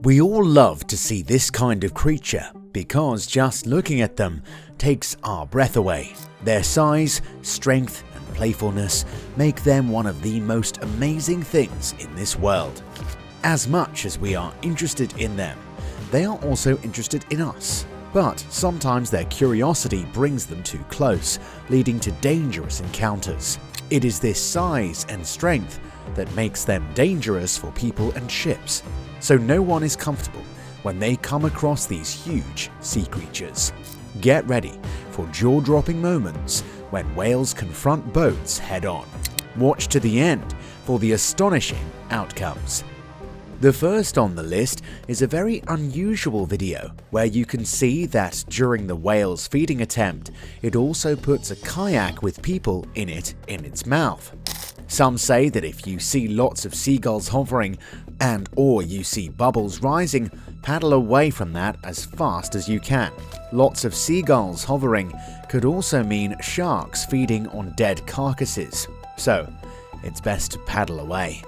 We all love to see this kind of creature because just looking at them takes our breath away. Their size, strength, and playfulness make them one of the most amazing things in this world. As much as we are interested in them, they are also interested in us. But sometimes their curiosity brings them too close, leading to dangerous encounters. It is this size and strength that makes them dangerous for people and ships. So no one is comfortable when they come across these huge sea creatures. Get ready for jaw-dropping moments when whales confront boats head-on. Watch to the end for the astonishing outcomes. The first on the list is a very unusual video where you can see that during the whale's feeding attempt, it also puts a kayak with people in its mouth. Some say that if you see lots of seagulls hovering or you see bubbles rising, paddle away from that as fast as you can. Lots of seagulls hovering could also mean sharks feeding on dead carcasses, so it's best to paddle away.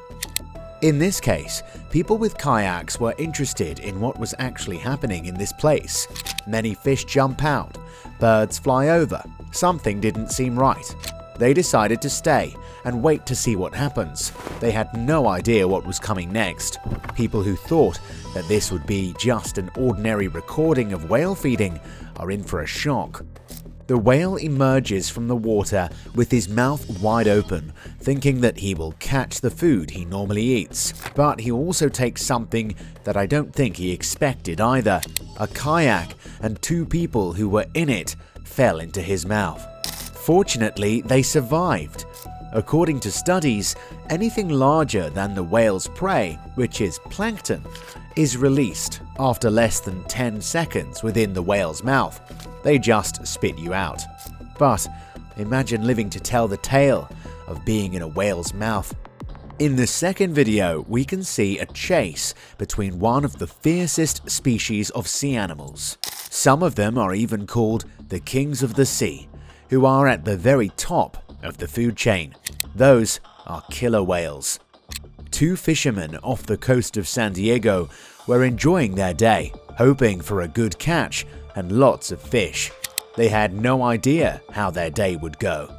In this case, people with kayaks were interested in what was actually happening in this place. Many fish jump out, birds fly over, something didn't seem right. They decided to stay and wait to see what happens. They had no idea what was coming next. People who thought that this would be just an ordinary recording of whale feeding are in for a shock. The whale emerges from the water with his mouth wide open, thinking that he will catch the food he normally eats. But he also takes something that I don't think he expected either. A kayak and two people who were in it fell into his mouth. Fortunately, they survived. According to studies, anything larger than the whale's prey, which is plankton, is released after less than 10 seconds within the whale's mouth. They just spit you out. But imagine living to tell the tale of being in a whale's mouth. In the second video, we can see a chase between one of the fiercest species of sea animals. Some of them are even called the kings of the sea, who are at the very top of the food chain. Those are killer whales. Two fishermen off the coast of San Diego were enjoying their day, hoping for a good catch and lots of fish. They had no idea how their day would go.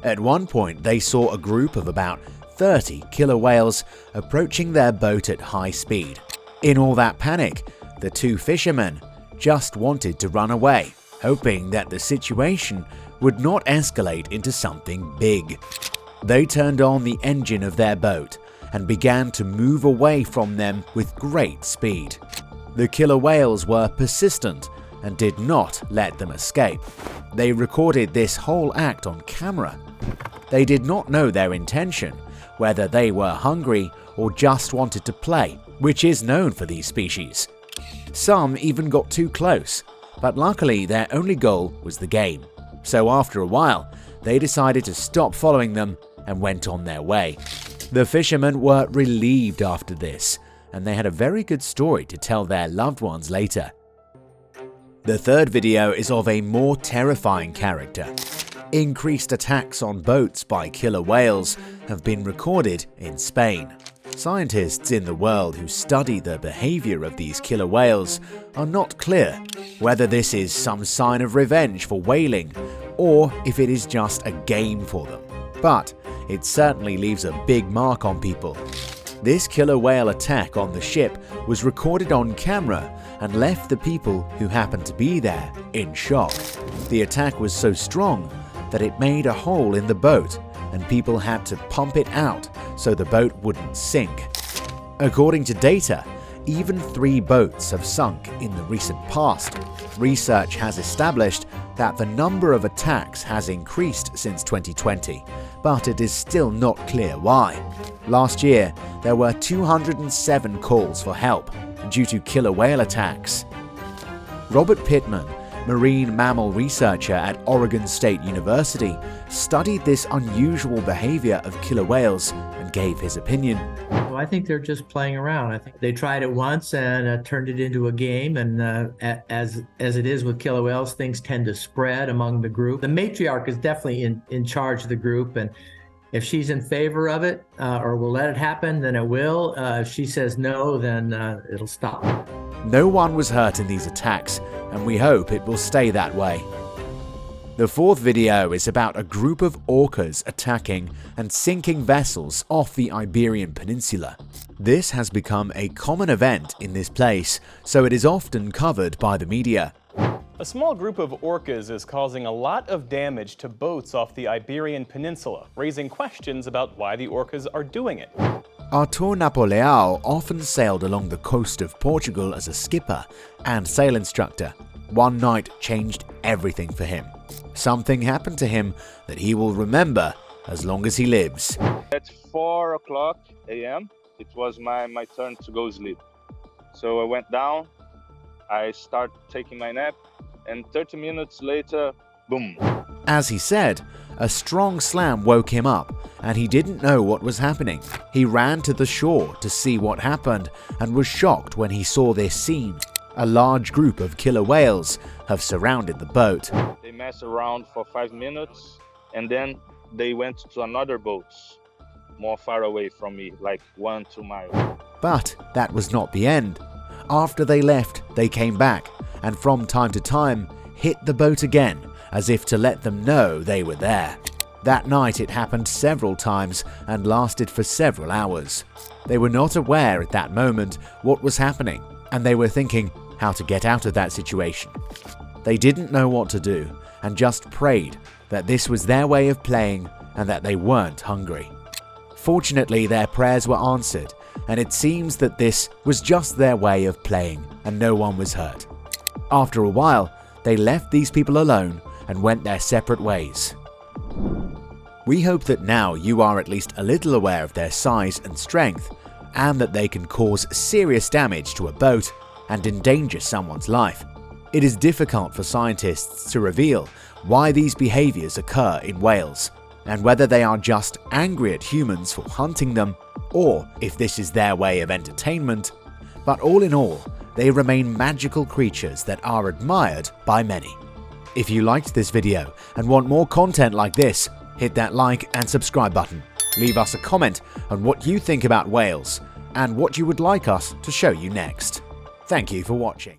At one point, they saw a group of about 30 killer whales approaching their boat at high speed. In all that panic, the two fishermen just wanted to run away, hoping that the situation would not escalate into something big. They turned on the engine of their boat and began to move away from them with great speed. The killer whales were persistent and did not let them escape. They recorded this whole act on camera. They did not know their intention, whether they were hungry or just wanted to play, which is known for these species. Some even got too close, but luckily their only goal was the game. So after a while, they decided to stop following them and went on their way. The fishermen were relieved after this, and they had a very good story to tell their loved ones later. The third video is of a more terrifying character. Increased attacks on boats by killer whales have been recorded in Spain. Scientists in the world who study the behavior of these killer whales are not clear whether this is some sign of revenge for whaling or if it is just a game for them. But it certainly leaves a big mark on people. This killer whale attack on the ship was recorded on camera and left the people who happened to be there in shock. The attack was so strong that it made a hole in the boat and people had to pump it out so the boat wouldn't sink. According to data, even 3 boats have sunk in the recent past. Research has established that the number of attacks has increased since 2020, but it is still not clear why. Last year, there were 207 calls for help due to killer whale attacks. Robert Pittman, marine mammal researcher at Oregon State University, studied this unusual behavior of killer whales and gave his opinion. Well, I think they're just playing around. I think they tried it once and turned it into a game. And as it is with killer whales, things tend to spread among the group. The matriarch is definitely in charge of the group, and If she's in favor of it or will let it happen, then it will. If she says no, then it'll stop. No one was hurt in these attacks, and we hope it will stay that way. The fourth video is about a group of orcas attacking and sinking vessels off the Iberian Peninsula. This has become a common event in this place, so it is often covered by the media. A small group of orcas is causing a lot of damage to boats off the Iberian Peninsula, raising questions about why the orcas are doing it. Artur Napoleão often sailed along the coast of Portugal as a skipper and sail instructor. One night changed everything for him. Something happened to him that he will remember as long as he lives. At 4 a.m., it was my turn to go sleep. So I went down, I started taking my nap, and 30 minutes later, boom. As he said, a strong slam woke him up and he didn't know what was happening. He ran to the shore to see what happened and was shocked when he saw this scene. A large group of killer whales have surrounded the boat. They messed around for 5 minutes and then they went to another boat more far away from me, like 1-2 miles. But that was not the end. After they left, they came back and from time to time hit the boat again as if to let them know they were there. That night it happened several times and lasted for several hours. They were not aware at that moment what was happening and they were thinking how to get out of that situation. They didn't know what to do and just prayed that this was their way of playing and that they weren't hungry. Fortunately, their prayers were answered and it seems that this was just their way of playing and no one was hurt. After a while, they left these people alone and went their separate ways. We hope that now you are at least a little aware of their size and strength, and that they can cause serious damage to a boat and endanger someone's life. It is difficult for scientists to reveal why these behaviors occur in whales, and whether they are just angry at humans for hunting them, or if this is their way of entertainment, but all in all, they remain magical creatures that are admired by many. If you liked this video and want more content like this, hit that like and subscribe button. Leave us a comment on what you think about whales and what you would like us to show you next. Thank you for watching.